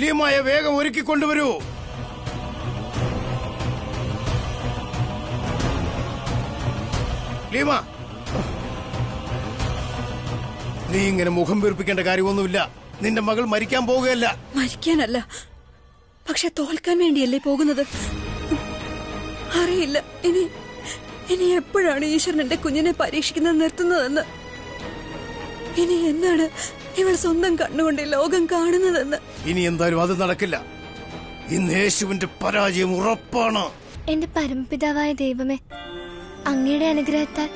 ലീമായ വേഗം ഒരുക്കിക്കൊണ്ടുവരൂ. ലീമ, നീ ഇങ്ങനെ മുഖം വീർപ്പിക്കേണ്ട കാര്യമൊന്നുമില്ല. നിന്റെ മകൾ മരിക്കാൻ പോവുകയല്ല. മരിക്കാനല്ല, പക്ഷെ തോൽക്കാൻ വേണ്ടിയല്ലേ പോകുന്നത്. അറിയില്ല ഇനി എപ്പോഴാണ് ഈശ്വരൻ എന്റെ കുഞ്ഞിനെ പരീക്ഷിക്കുന്നത് നിർത്തുന്നതെന്ന്. ഇനി എന്നാണ് ഇവൾ സ്വന്തം കണ്ണുകൊണ്ട് ലോകം കാണുന്നതെന്ന്. ഇനി എന്തായാലും അത് നടക്കില്ല. ഇന്ന് യേശുവിന്റെ പരാജയം ഉറപ്പാണ്. എന്റെ പരമപിതാവായ ദൈവമേ, അങ്ങയുടെ അനുഗ്രഹത്താൽ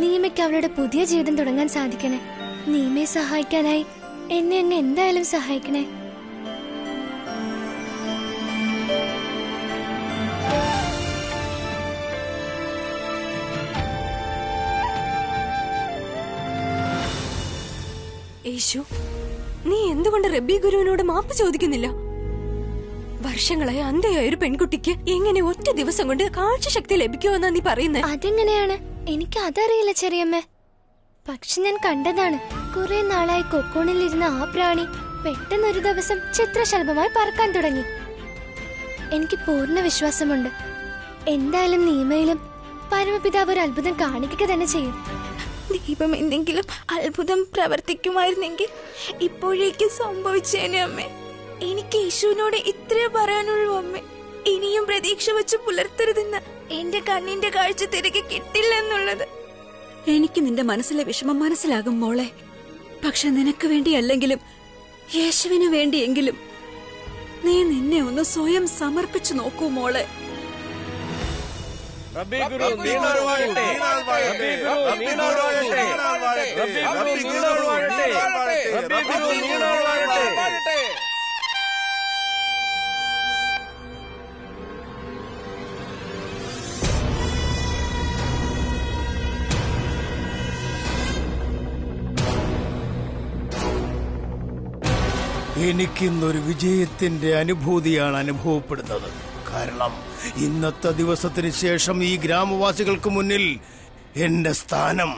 നീമയ്ക്ക് അവളുടെ പുതിയ ജീവിതം തുടങ്ങാൻ സാധിക്കണേ. നീമയെ സഹായിക്കാനായി എന്നെ എന്തായാലും സഹായിക്കണേ. യേശു, നീ എന്തുകൊണ്ട് റബ്ബി ഗുരുവിനോട് മാപ്പ് ചോദിക്കുന്നില്ല? വർഷങ്ങളായി അന്ധയായ ഒരു പെൺകുട്ടിക്ക് എങ്ങനെ ഒറ്റ ദിവസം കൊണ്ട് കാഴ്ചശക്തി ലഭിക്കുമെന്നാ നീ പറയുന്നത്? അതെങ്ങനെയാണ്? എനിക്ക് അതറിയില്ല ചെറിയമ്മേ. പക്ഷെ ഞാൻ കണ്ടതാണ്, കുറെ നാളായി കൊക്കോണിലിരുന്ന ആ പ്രാണി പെട്ടെന്നൊരു ദിവസം ചിത്രശലഭമായി പറക്കാൻ തുടങ്ങി. എനിക്ക് പൂർണ്ണ വിശ്വാസമുണ്ട്, എന്തായാലും നീമയിലും പരമപിതാവ് ഒരു അത്ഭുതം കാണിക്കുക തന്നെ ചെയ്യും. ദീപം എന്തെങ്കിലും അത്ഭുതം പ്രവർത്തിക്കുമായിരുന്നെങ്കിൽ ഇപ്പോഴേക്ക് സംഭവിച്ചേനെ അമ്മേ. എനിക്ക് യേശുവിനോട് ഇത്രേ പറയാനുള്ളൂ അമ്മേ. ഇനിയും പ്രതീക്ഷ വെച്ച് പുലർത്തരുതെന്ന്. എന്റെ കണ്ണിന്റെ കാഴ്ച തിരികെ കിട്ടില്ലെന്നുള്ളത്. എനിക്ക് നിന്റെ മനസ്സിലെ വിഷമം മനസ്സിലാകും മോളെ. പക്ഷെ നിനക്ക് വേണ്ടിയല്ലെങ്കിലും യേശുവിന് വേണ്ടിയെങ്കിലും നീ നിന്നെ ഒന്ന് സ്വയം സമർപ്പിച്ചു നോക്കൂ മോളെ. റബ്ബി ഗുരു നീണാൾ വാഴട്ടെ. റബ്ബി ഗുരു നീണാൾ വാഴട്ടെ. റബ്ബി ഗുരു നീണാൾ വാഴട്ടെ. റബ്ബി ഗുരു നീണാൾ വാഴട്ടെ. എനിക്കിന്നൊരു വിജയത്തിന്റെ അനുഭൂതിയാണ് അനുഭവപ്പെടുന്നത്. കാരണം ഇന്നത്തെ ദിവസത്തിന് ശേഷം ഈ ഗ്രാമവാസികൾക്ക് മുന്നിൽ എന്റെ സ്ഥാനം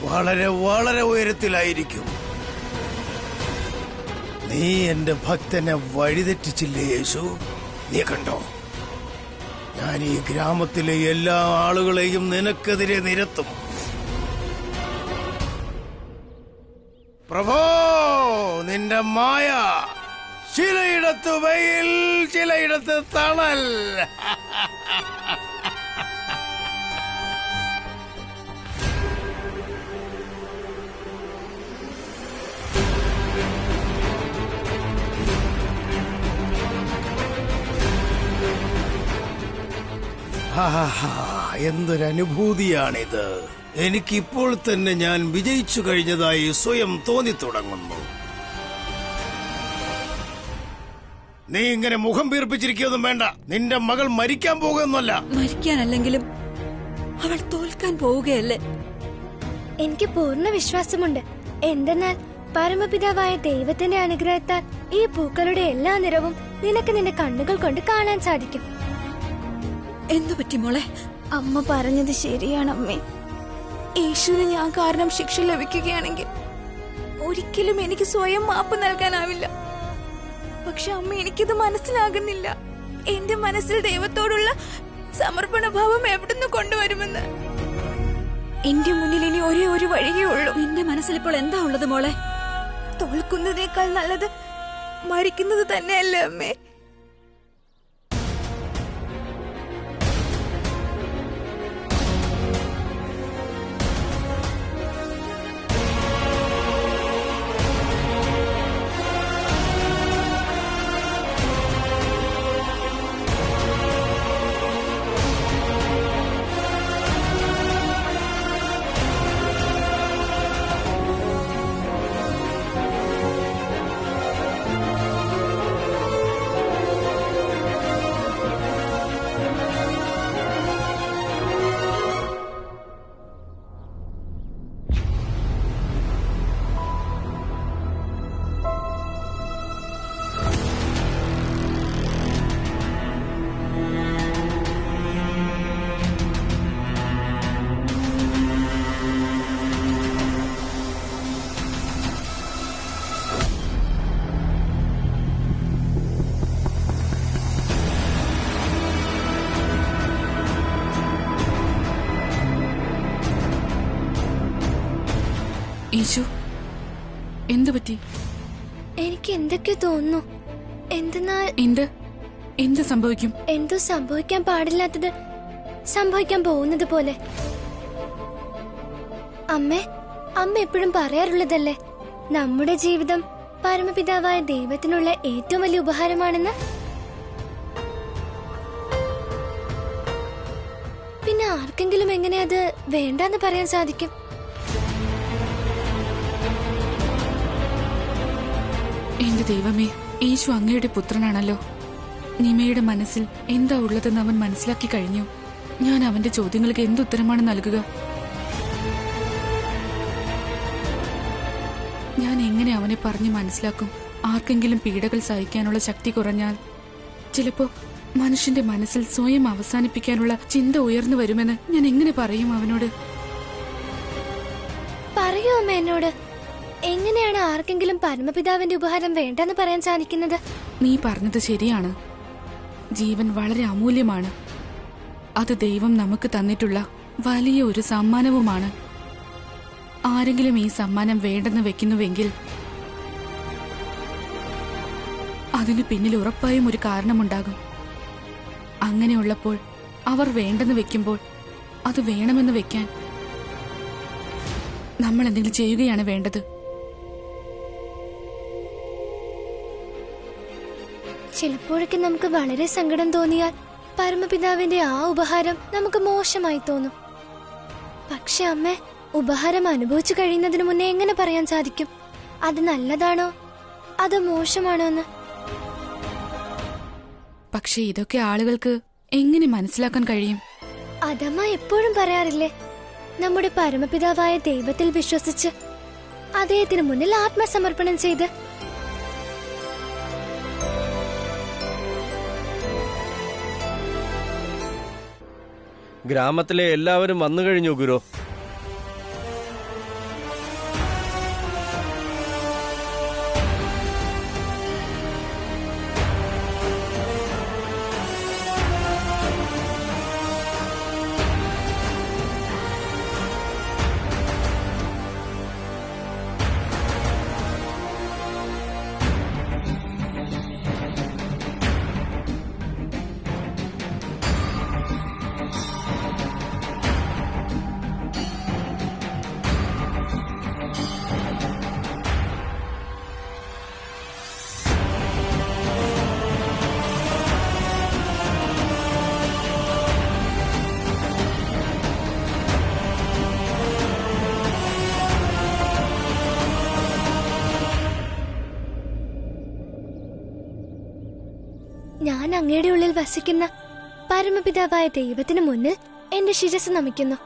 വളരെ വളരെ ഉയരത്തിലായിരിക്കും. നീ എന്റെ ഭക്തനെ വഴിതെറ്റിച്ചില്ലേ യേശു? നീ കണ്ടോ, ഞാൻ ഈ ഗ്രാമത്തിലെ എല്ലാ ആളുകളെയും നിനക്കെതിരെ നിരത്തും. പ്രഭോ, നിന്റെ മായ ചിലയിടത്ത് വെയിൽ, ചിലയിടത്ത് തണൽ. എന്തൊരനുഭൂതിയാണിത്. എനിക്കിപ്പോൾ തന്നെ ഞാൻ വിജയിച്ചു കഴിഞ്ഞതായി സ്വയം തോന്നിത്തുടങ്ങുന്നു. നീ ഇങ്ങനെ മുഖം വീർപ്പിച്ചിരിക്കൊന്നും വേണ്ട. നിന്റെ മകൾ മരിക്കാൻ പോകുന്നല്ല. മരിക്കാനല്ലെങ്കിലും അവൾ തോൽക്കാൻ പോവുകയല്ലേ. എനിക്ക് പൂർണ്ണ വിശ്വാസമുണ്ട്. എന്തെന്നാൽ പരമപിതാവായ ദൈവത്തിന്റെ അനുഗ്രഹത്താൽ ഈ പൂക്കളുടെ എല്ലാ നിറവും നിനക്ക് നിന്റെ കണ്ണുകൾ കൊണ്ട് കാണാൻ സാധിക്കും. എന്തു പറ്റി മോളെ? അമ്മ പറഞ്ഞത് ശരിയാണ് അമ്മേ. യേശുവിന് ഞാൻ കാരണം ശിക്ഷ ലഭിക്കുകയാണെങ്കിൽ ഒരിക്കലും എനിക്ക് സ്വയം മാപ്പ് നൽകാനാവില്ല. പക്ഷെ അമ്മ, എനിക്കിത് മനസ്സിലാകുന്നില്ല. എന്റെ മനസ്സിൽ ദൈവത്തോടുള്ള സമർപ്പണഭാവം എവിടുന്ന് കൊണ്ടുവരുമെന്ന്. എന്റെ മുന്നിൽ ഇനി ഒരേ ഒരു വഴിയേ ഉള്ളൂ. നിന്റെ മനസ്സിൽ ഇപ്പോൾ എന്താ ഉള്ളത് മോളെ? തോൽക്കുന്നതിനേക്കാൾ നല്ലത് മരിക്കുന്നത് തന്നെയല്ലേ അമ്മേ? ഈശോ, എന്തു പറ്റി? എനിക്ക് എന്തൊക്കെ തോന്നുന്നു. എന്തെന്നാൽ എന്ത് സംഭവിക്കും? എന്തോ സംഭവിക്കാൻ പാടില്ലാത്തത് സംഭവിക്കാൻ പോകുന്നത് പോലെ. അമ്മ എപ്പോഴും പറയാറുള്ളതല്ലേ, നമ്മുടെ ജീവിതം പരമപിതാവായ ദൈവത്തിനുള്ള ഏറ്റവും വലിയ ഉപഹാരമാണെന്ന്. പിന്നെ ആർക്കെങ്കിലും എങ്ങനെ അത് വേണ്ടാന്ന് പറയാൻ സാധിക്കും? എന്റെ ദൈവമേ, യേശു അങ്ങയുടെ പുത്രനാണല്ലോ. നിമയുടെ മനസ്സിൽ എന്താ ഉള്ളതെന്ന് അവൻ മനസ്സിലാക്കി കഴിഞ്ഞു. ഞാൻ അവന്റെ ചോദ്യങ്ങൾക്ക് എന്തുത്തരമാണ് നൽകുക? ഞാൻ എങ്ങനെ അവനെ പറഞ്ഞു മനസ്സിലാക്കും? ആർക്കെങ്കിലും പീഡകൾ സഹിക്കാനുള്ള ശക്തി കുറഞ്ഞാൽ ചിലപ്പോ മനുഷ്യന്റെ മനസ്സിൽ സ്വയം അവസാനിപ്പിക്കാനുള്ള ചിന്ത ഉയർന്നു വരുമെന്ന് ഞാൻ എങ്ങനെ പറയും അവനോട്? പറയൂ അമ്മ എന്നോട്. എങ്ങനെയാണ് ആർക്കെങ്കിലും പരമപിതാവിന്റെ ഉപഹാരം വേണ്ടെന്ന് പറയാൻ സാധിക്കുന്നത്? നീ പറഞ്ഞത് ശരിയാണ്. ജീവൻ വളരെ അമൂല്യമാണ്. അത് ദൈവം നമുക്ക് തന്നിട്ടുള്ള വലിയ ഒരു സമ്മാനവുമാണ്. ആരെങ്കിലും ഈ സമ്മാനം വേണ്ടെന്ന് വെക്കുന്നുവെങ്കിൽ അതിനു പിന്നിൽ ഉറപ്പായും ഒരു കാരണമുണ്ടാകും. അങ്ങനെയുള്ളപ്പോൾ അവർ വേണ്ടെന്ന് വെക്കുമ്പോൾ അത് വേണമെന്ന് വെക്കാൻ നമ്മൾ എന്തെങ്കിലും ചെയ്യുകയാണ് വേണ്ടത്. ചിലപ്പോഴൊക്കെ നമുക്ക് വളരെ സങ്കടം തോന്നിയാൽ പരമപിതാവിന്റെ ആ ഉപഹാരം നമുക്ക് മോശമായി തോന്നും. പക്ഷെ അമ്മേ, ഉപഹാരം അനുഭവിച്ചു കഴിയുന്നതിന് മുന്നേ എങ്ങനെ പറയാൻ സാധിക്കും അത് നല്ലതാണോ അതോ മോശമാണോ എന്ന്? പക്ഷെ ഇതൊക്കെ ആളുകൾക്ക് എങ്ങനെ മനസ്സിലാക്കാൻ കഴിയും? അതമ്മ എപ്പോഴും പറയാറില്ലേ, നമ്മുടെ പരമപിതാവായ ദൈവത്തിൽ വിശ്വസിച്ച് അദ്ദേഹത്തിന് മുന്നിൽ ആത്മസമർപ്പണം ചെയ്ത്. ഗ്രാമത്തിലെ എല്ലാവരും വന്നു കഴിഞ്ഞു ഗുരു. ഞാൻ അങ്ങയുടെ ഉള്ളിൽ വസിക്കുന്ന പരമപിതാവായ ദൈവത്തിന് മുന്നിൽ എന്റെ ശിരസ് നമിക്കുന്നു.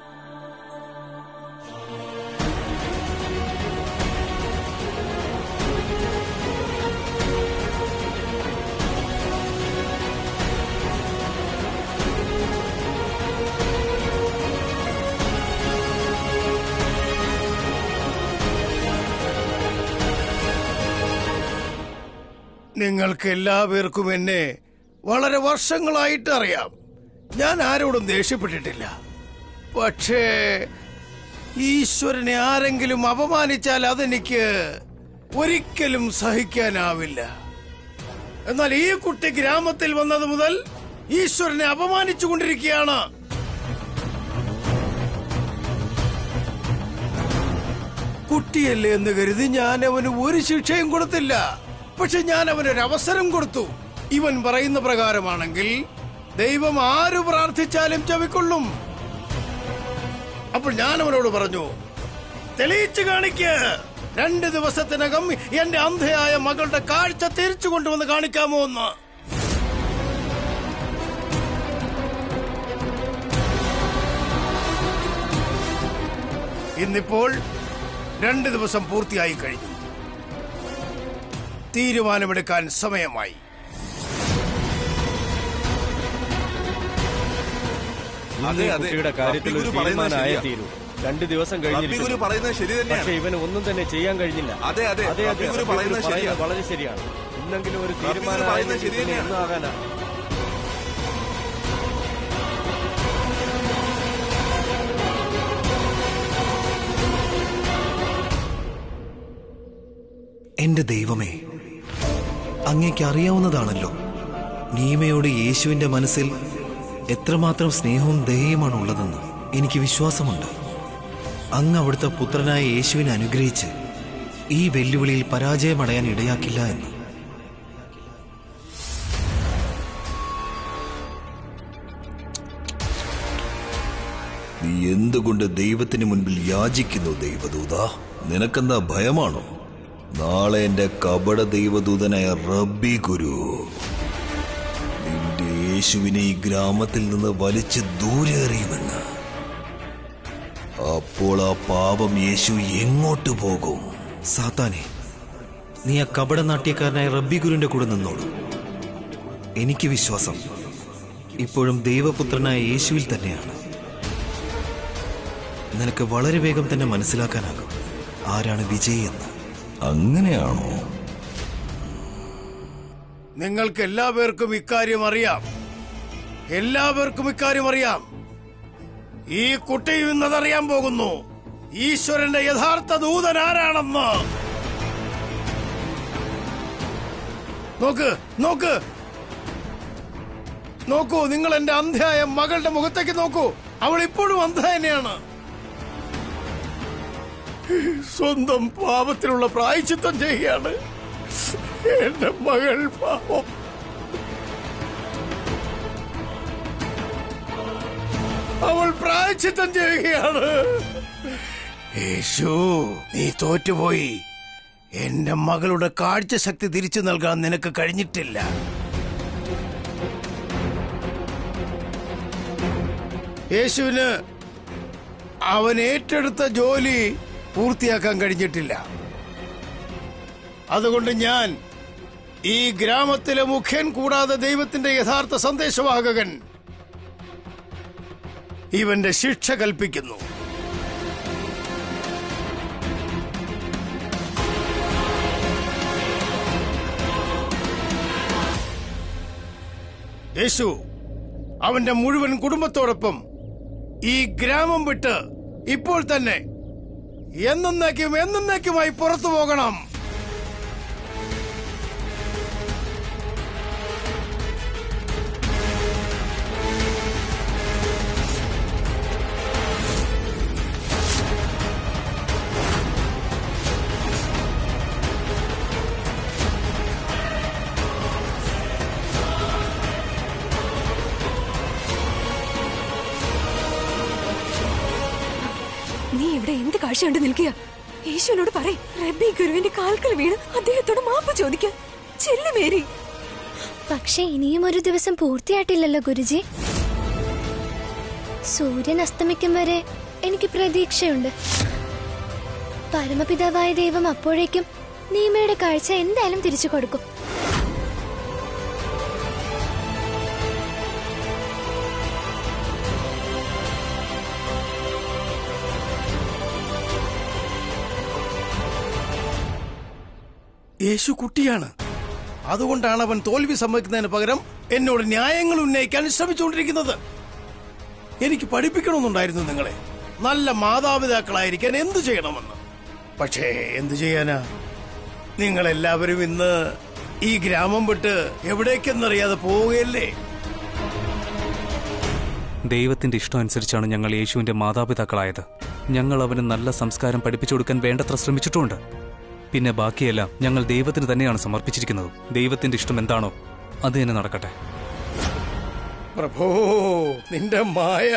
നിങ്ങൾക്ക് എല്ലാവർക്കും എന്നെ വളരെ വർഷങ്ങളായിട്ട് അറിയാം. ഞാൻ ആരോടും ദേഷ്യപ്പെട്ടിട്ടില്ല. പക്ഷേ ഈശ്വരനെ ആരെങ്കിലും അപമാനിച്ചാൽ അതെനിക്ക് ഒരിക്കലും സഹിക്കാനാവില്ല. എന്നാൽ ഈ കുട്ടി ഗ്രാമത്തിൽ വന്നത് മുതൽ ഈശ്വരനെ അപമാനിച്ചുകൊണ്ടിരിക്കുകയാണ്. കുട്ടിയല്ലേ എന്ന് കരുതി ഞാൻ അവന് ഒരു ശിക്ഷയും കൊടുത്തില്ല. പക്ഷെ ഞാൻ അവനൊരു അവസരം കൊടുത്തു. ഇവൻ പറയുന്ന പ്രകാരമാണെങ്കിൽ ദൈവം ആര് പ്രാർത്ഥിച്ചാലും ചെവിക്കൊള്ളും. അപ്പോൾ ഞാൻ അവനോട് പറഞ്ഞു, തെളിയിച്ചു കാണിക്ക. 2 ദിവസത്തിനകം എന്റെ അന്ധയായ മകളുടെ കാഴ്ച തിരിച്ചു കൊണ്ടുവന്ന് കാണിക്കാമോ എന്ന്. ഇന്നിപ്പോൾ 2 ദിവസം പൂർത്തിയായി കഴിഞ്ഞു. തീരുമാനമെടുക്കാൻ സമയമായി. കുട്ടിയുടെ കാര്യത്തിൽ ഒരു തീരുമാനമായ തീരൂ. 2 ദിവസം കഴിഞ്ഞിരിക്കുന്നു. പക്ഷേ ഇവന് ഒന്നും തന്നെ ചെയ്യാൻ കഴിഞ്ഞില്ല. പറയുന്നത് വളരെ ശരിയാണ്. ഇന്നെങ്കിലും ഒരു തീരുമാനം ഒന്നും ആകാനാ. എന്റെ ദൈവമേ, അങ്ങേക്ക് അറിയാവുന്നതാണല്ലോ നീമയോട് യേശുവിന്റെ മനസ്സിൽ എത്രമാത്രം സ്നേഹവും ദയയുമാണ് ഉള്ളതെന്ന് എനിക്ക് വിശ്വാസമുണ്ട്. അങ്ങ് അവിടുത്തെ പുത്രനായ യേശുവിനെ അനുഗ്രഹിച്ച് ഈ വെല്ലുവിളിയിൽ പരാജയമടയാൻ ഇടയാക്കില്ല എന്ന്. നീ എന്തുകൊണ്ട് ദൈവത്തിന് മുൻപിൽ യാചിക്കുന്നു ദൈവദൂത? നിനക്കെന്താ ഭയമാണോ? നാളെ എന്റെ കപട ദൈവദൂതനായ റബ്ബി ഗുരു നിന്റെ യേശുവിനെ ഈ ഗ്രാമത്തിൽ നിന്ന് വലിച്ച് ദൂരെ എറിയുമെന്ന്. അപ്പോൾ ആ പാപം യേശു എങ്ങോട്ട് പോകും? സാത്താനെ, നീ ആ കപടനാട്യക്കാരനായ റബ്ബി ഗുരുവിന്റെ കൂടെ നിന്നോളൂ. എനിക്ക് വിശ്വാസം ഇപ്പോഴും ദൈവപുത്രനായ യേശുവിൽ തന്നെയാണ്. നിനക്ക് വളരെ വേഗം തന്നെ മനസ്സിലാക്കാനാകും ആരാണ് വിജയി എന്ന്. അങ്ങനെയാണോ? നിങ്ങൾക്ക് എല്ലാവർക്കും ഇക്കാര്യം അറിയാം. ഈ കുട്ടിയും ഇന്നതറിയാൻ പോകുന്നു, ഈശ്വരന്റെ യഥാർത്ഥ ദൂതൻ ആരാണെന്ന്. നോക്കൂ, നിങ്ങൾ എന്റെ അന്ധയായ മകളുടെ മുഖത്തേക്ക് നോക്കൂ. അവൾ ഇപ്പോഴും അന്ധ തന്നെയാണ്. സ്വന്തം പാപത്തിനുള്ള പ്രായശ്ചിത്തം ചെയ്യുകയാണ് എന്റെ മകൾ. പാപം അവൾ പ്രായശ്ചിത്തം ചെയ്യുകയാണ്. യേശു, നീ തോറ്റുപോയി. എന്റെ മകളുടെ കാഴ്ചശക്തി തിരിച്ചു നൽകാൻ നിനക്ക് കഴിഞ്ഞിട്ടില്ല. യേശുവിന് അവൻ ഏറ്റെടുത്ത ജോലി പൂർത്തിയാക്കാൻ കഴിഞ്ഞിട്ടില്ല. അതുകൊണ്ട് ഞാൻ ഈ ഗ്രാമത്തിലെ മുഖ്യൻ കൂടാതെ ദൈവത്തിന്റെ യഥാർത്ഥ സന്ദേശവാഹകൻ ഇവന്റെ ശിക്ഷ കൽപ്പിക്കുന്നു. യേശു അവന്റെ മുഴുവൻ കുടുംബത്തോടൊപ്പം ഈ ഗ്രാമം വിട്ട് ഇപ്പോൾ തന്നെ എന്നേക്കുമായി പുറത്തു പോകണം. നീ ഇവിടെ എന്ത് കാഴ്ച കണ്ടു നിൽക്കുക? യേശുവിനോട് പറയ്, റബ്ബി ഗുരുവിന്റെ കാൽക്കൽ വീണ് അദ്ദേഹത്തോട് മാപ്പ് ചോദിക്കാൻ. ചെല്ലു മേരി. പക്ഷെ ഇനിയും ഒരു ദിവസം പൂർത്തിയായിട്ടില്ലല്ലോ ഗുരുജി. സൂര്യൻ അസ്തമിക്കും വരെ എനിക്ക് പ്രതീക്ഷയുണ്ട്. പരമപിതാവായ ദൈവം അപ്പോഴേക്കും നീമയുടെ കാഴ്ച എന്തായാലും തിരിച്ചു കൊടുക്കും. യേശു കുട്ടിയാണ്. അതുകൊണ്ടാണ് അവൻ തോൽവി സമ്മതിക്കുന്നതിന് പകരം എന്നോട് ന്യായങ്ങൾ ഉന്നയിക്കാൻ ശ്രമിച്ചുകൊണ്ടിരിക്കുന്നത്. എനിക്ക് പഠിപ്പിക്കണമെന്നുണ്ടായിരുന്നു നിങ്ങളെ, നല്ല മാതാപിതാക്കളായിരിക്കാൻ എന്തു ചെയ്യണമെന്ന്. പക്ഷേ എന്തു ചെയ്യാനാ, നിങ്ങളെല്ലാവരും ഇന്ന് ഈ ഗ്രാമം വിട്ട് എവിടേക്കെന്നറിയാതെ പോവുകയല്ലേ. ദൈവത്തിന്റെ ഇഷ്ടം അനുസരിച്ചാണ് ഞങ്ങൾ യേശുവിന്റെ മാതാപിതാക്കളായത്. ഞങ്ങൾ അവന് നല്ല സംസ്കാരം പഠിപ്പിച്ചു കൊടുക്കാൻ വേണ്ടത്ര ശ്രമിച്ചിട്ടുമുണ്ട്. പിന്നെ ബാക്കിയെല്ലാം ഞങ്ങൾ ദൈവത്തിന് തന്നെയാണ് സമർപ്പിച്ചിരിക്കുന്നത്. ദൈവത്തിന്റെ ഇഷ്ടം എന്താണോ അത് തന്നെ നടക്കട്ടെ. പ്രഭോ, നിന്റെ മായ.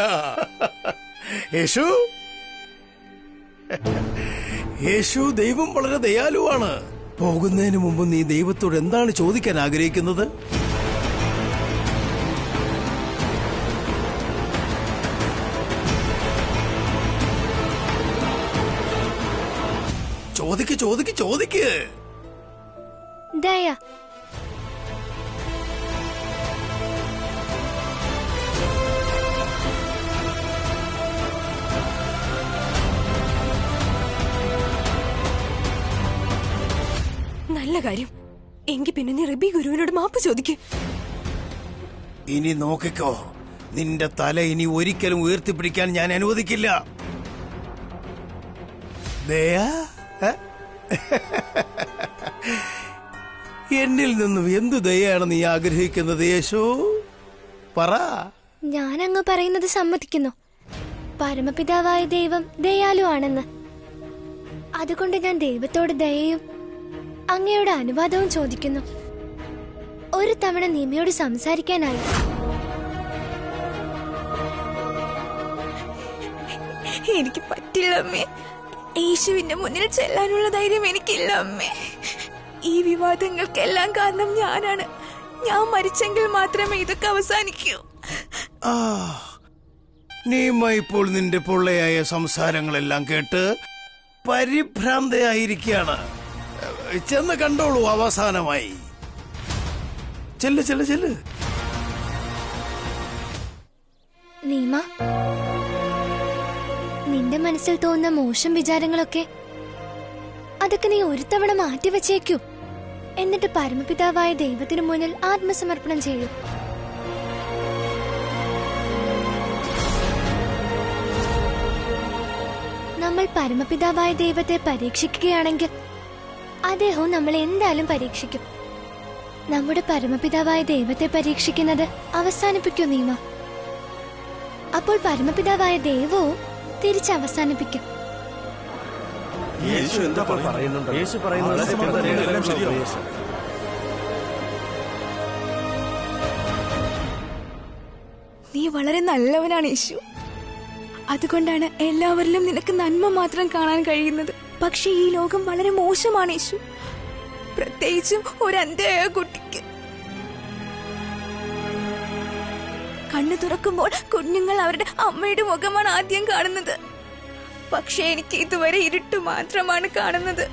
യേശു ദൈവം വളരെ ദയാലുവാണ്. പോകുന്നതിന് മുമ്പ് നീ ദൈവത്തോട് എന്താണ് ചോദിക്കാൻ ആഗ്രഹിക്കുന്നത്? ചോദിക്ക്. ദയ. നല്ല കാര്യം. എങ്കിൽ പിന്നെ നീ റബ്ബി ഗുരുവിനോട് മാപ്പ് ചോദിക്ക്. ഇനി നോക്കിക്കോ, നിന്റെ തല ഇനി ഒരിക്കലും ഉയർത്തിപ്പിടിക്കാൻ ഞാൻ അനുവദിക്കില്ല. ദയാ എന്നിൽ നിന്നും എന്തു ദയാണ് നീ ആഗ്രഹിക്കുന്നത് യേശു? പറ. ഞാൻ അങ്ങ് പറയുന്നത് സമ്മതിക്കുന്നു. പരമപിതാവായ ദൈവം ദയാലു ആണെന്ന്. അതുകൊണ്ട് ഞാൻ ദൈവത്തോട് ദയയും അങ്ങയുടെ അനുവാദവും ചോദിക്കുന്നു. ഒരു തവണ നിമയോട് സംസാരിക്കാനായി. എനിക്ക് പറ്റില്ല അമ്മേ. യേശുവിന്റെ മുന്നിൽ ചെല്ലാനുള്ള ധൈര്യം എനിക്കില്ല അമ്മേ. ഈ വിവാദങ്ങൾക്കെല്ലാം കാരണം ഞാനാണ്. ഞാൻ മരിച്ചെങ്കിൽ മാത്രമേ ഇതൊക്കെ അവസാനിക്കൂ. നീമ ഇപ്പോൾ നിന്റെ പൊള്ളയായ സംസാരങ്ങളെല്ലാം കേട്ട് പരിഭ്രാന്തയായിരിക്കുകയാണ്. ചെന്ന് കണ്ടോളൂ അവസാനമായി. ചെല്ല് ചെല്ല് ചെല്ല്. നീമ, നിന്റെ മനസ്സിൽ തോന്നുന്ന മോശം വിചാരങ്ങളൊക്കെ അതൊക്കെ നീ ഒരു തവണ മാറ്റിവെച്ചേക്കൂ. എന്നിട്ട് പരമപിതാവായ ദൈവത്തിനു മുന്നിൽ ആത്മസമർപ്പണം ചെയ്യൂ. നമ്മൾ പരമപിതാവായ ദൈവത്തെ പരീക്ഷിക്കുകയാണെങ്കിൽ അദ്ദേഹവും നമ്മളെ എന്തായാലും പരീക്ഷിക്കും. നമ്മുടെ പരമപിതാവായ ദൈവത്തെ പരീക്ഷിക്കുന്നത് അവസാനിപ്പിക്കൂ നീമ. അപ്പോൾ പരമപിതാവായ ദൈവവും തിരിച്ചവസാനിപ്പിക്കും. യേശു എന്താ പറയുന്നുണ്ട്? യേശു പറയുന്നത് നീ വളരെ നല്ലവനാണ് യേശു. അതുകൊണ്ടാണ് എല്ലാവരിലും നിനക്ക് നന്മ മാത്രം കാണാൻ കഴിയുന്നത്. പക്ഷെ ഈ ലോകം വളരെ മോശമാണ് യേശു, പ്രത്യേകിച്ചും ഒരു അന്ധയായ കുട്ടിക്ക്. കണ്ണു തുറക്കുമ്പോൾ കുഞ്ഞുങ്ങൾ അവരുടെ അമ്മയുടെ മുഖമാണ് ആദ്യം കാണുന്നത്. പക്ഷെ എനിക്ക് ഇതുവരെ ഇരുട്ട് മാത്രമാണ് കാണുന്നത്.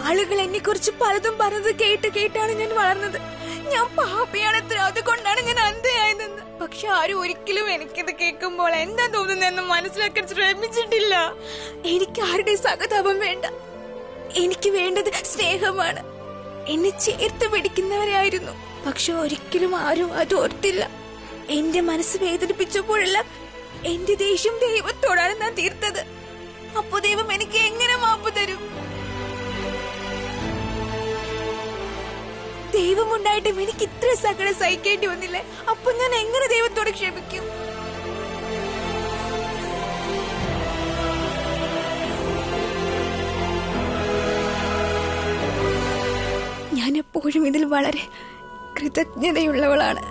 ആളുകൾ എന്നെ കുറിച്ച് പലതും പറഞ്ഞത് കേട്ടാണ് ഞാൻ വളർന്നത്. ഞാൻ പാപിയാണത്ര, അതുകൊണ്ടാണ് ഞാൻ അന്ധയായതെന്ന്. പക്ഷെ ആരും ഒരിക്കലും എനിക്കിത് കേൾക്കുമ്പോൾ എന്താ തോന്നുന്നതെന്ന് മനസ്സിലാക്കാൻ ശ്രമിച്ചിട്ടില്ല. എനിക്ക് ആരുടെ സഹതാപം വേണ്ട. എനിക്ക് വേണ്ടത് സ്നേഹമാണ്. എന്നെ ചേർത്ത് പിടിക്കുന്നവരായിരുന്നു. പക്ഷെ ഒരിക്കലും ആരും അത് ഓർത്തില്ല. എന്റെ മനസ്സ് വേദനിപ്പിച്ചപ്പോഴെല്ലാം എന്റെ ദേഷ്യം ദൈവത്തോടാണ് ഞാൻ തീർത്തത്. അപ്പോ ദൈവം എനിക്ക് എങ്ങനെ മാപ്പ് തരും? ദൈവമുണ്ടായിട്ടും എനിക്ക് ഇത്ര സങ്കടം സഹിക്കേണ്ടി വന്നില്ലേ? അപ്പൊ ഞാൻ എങ്ങനെ ദൈവത്തോട് ക്ഷമിക്കും? ഞാൻ എപ്പോഴും ഇതിൽ വളരെ കൃതജ്ഞതയുള്ളവളാണ്.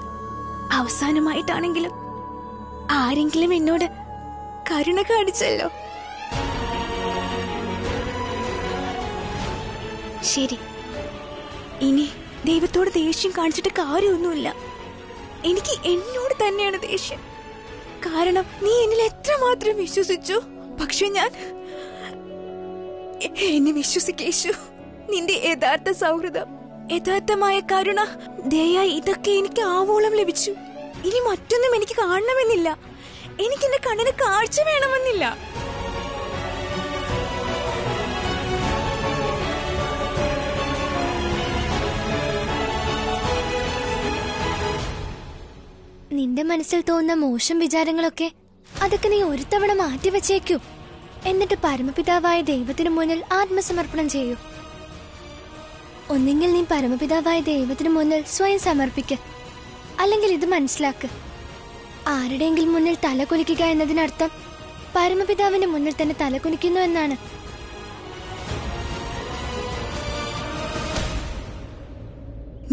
അവസാനമായിട്ടാണെങ്കിലും ആരെങ്കിലും എന്നോട് കരുണ കാണിച്ചല്ലോ. ശരി, ഇനി ദൈവത്തോട് ദേഷ്യം കാണിച്ചിട്ട് കാര്യമൊന്നുമില്ല. എനിക്ക് എന്നോട് തന്നെയാണ് ദേഷ്യം. കാരണം നീ എന്നിൽ എത്രമാത്രം വിശ്വസിച്ചു. പക്ഷെ ഞാൻ എന്നെ വിശ്വസിക്കേശു. നിന്റെ യഥാർത്ഥ സൗഹൃദം, യഥാർത്ഥമായ കരുണ, ദയ, ഇതൊക്കെ എനിക്ക് ആവോളം ലഭിച്ചു. ഇനി മറ്റൊന്നും എനിക്ക് കാണണമെന്നില്ല. എനിക്ക് എന്റെ കണ്ണിന് കാഴ്ച വേണമെന്നില്ല. നിന്റെ മനസ്സിൽ തോന്നുന്ന മോശം വിചാരങ്ങളൊക്കെ അതൊക്കെ നീ ഒരു തവണ മാറ്റിവെച്ചേക്കൂ. എന്നിട്ട് പരമപിതാവായ ദൈവത്തിനു മുന്നിൽ ആത്മസമർപ്പണം ചെയ്യൂ. ഒന്നെങ്കിൽ നീ പരമപിതാവായ ദൈവത്തിനു മുന്നിൽ സ്വയം സമർപ്പിക്ക, അല്ലെങ്കിൽ ഇത് മനസ്സിലാക്ക്, ആരുടെയെങ്കിലും മുന്നിൽ തലകുനിക്കുക എന്നതിനർത്ഥം പരമപിതാവിന്റെ മുന്നിൽ തന്നെ തലകുനിക്കുന്നു എന്നാണ്.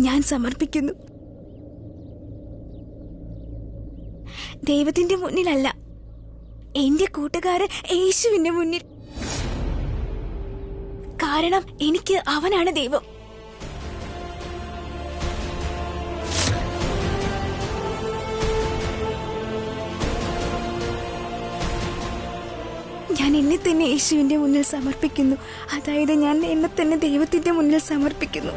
ഞാൻ സമർപ്പിക്കുന്നു. ദൈവത്തിന്റെ മുന്നിലല്ല, എന്റെ കൂട്ടുകാരൻ യേശുവിന്റെ മുന്നിൽ. കാരണം എനിക്ക് അവനാണ് ദൈവം. ഞാൻ എന്നെ തന്നെ യേശുവിന്റെ മുന്നിൽ സമർപ്പിക്കുന്നു. അതായത് ഞാൻ എന്നെ തന്നെ ദൈവത്തിന്റെ മുന്നിൽ സമർപ്പിക്കുന്നു.